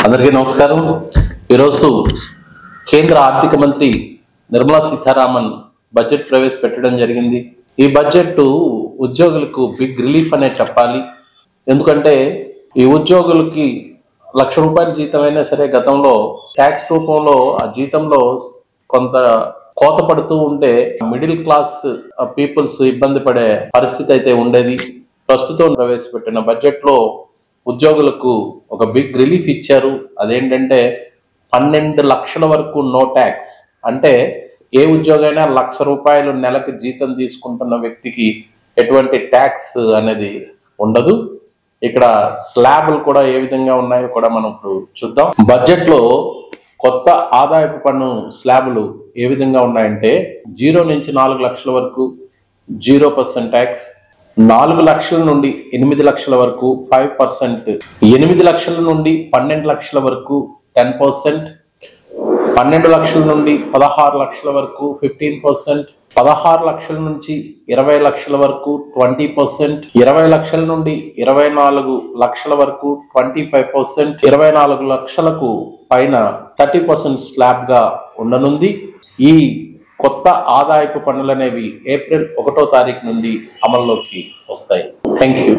అందరికీ నమస్కారం. ఈరోజు కేంద్ర ఆర్థిక మంత్రి నిర్మలా సీతారామన్ బడ్జెట్ ప్రవేశపెట్టడం జరిగింది. ఈ బడ్జెట్ ఉద్యోగులకు బిగ్ రిలీఫ్ అనే చెప్పాలి. ఎందుకంటే ఈ ఉద్యోగులకి ₹1,00,000 జీతం అయినా సరే గతంలో ట్యాక్స్ రూపంలో ఆ జీతంలో కొంత కోత పడుతూ ఉంటే మిడిల్ క్లాస్ పీపుల్స్ ఇబ్బంది పడే పరిస్థితి అయితే ఉండేది. ప్రస్తుతం ప్రవేశపెట్టిన బడ్జెట్ లో ఉద్యోగులకు ఒక బిగ్ రిలీఫ్ ఇచ్చారు. అదేంటంటే 12 లక్షల వరకు నో ట్యాక్స్. అంటే ఏ ఉద్యోగైనా ₹1,00,000 నెలకు జీతం తీసుకుంటున్న వ్యక్తికి ఎటువంటి ట్యాక్స్ అనేది ఉండదు. ఇక్కడ స్లాబ్లు కూడా ఏ విధంగా ఉన్నాయో కూడా మనం ఇప్పుడు చూద్దాం. బడ్జెట్ లో కొత్త ఆదాయపు పన్ను స్లాబులు ఏ విధంగా ఉన్నాయంటే 0 నుంచి 4 లక్షల వరకు 0% ట్యాక్స్, 4 లక్షల నుండి 8 లక్షల వరకు 5%, 8 లక్షల నుండి 12 లక్షల వరకు 10%, 12 లక్షల నుండి 16 లక్షల వరకు 15%, 16 లక్షల నుంచి 20 లక్షల వరకు 20%, 20 లక్షల నుండి 24 లక్షల వరకు 25%, 24 లక్షలకు పైన 30% స్లాబ్ గా ఉండనుంది. ఈ కొత్త ఆదాయపు పన్నులు అనేవి ఏప్రిల్ 1వ తారీఖు నుండి అమల్లోకి వస్తాయి. Thank you.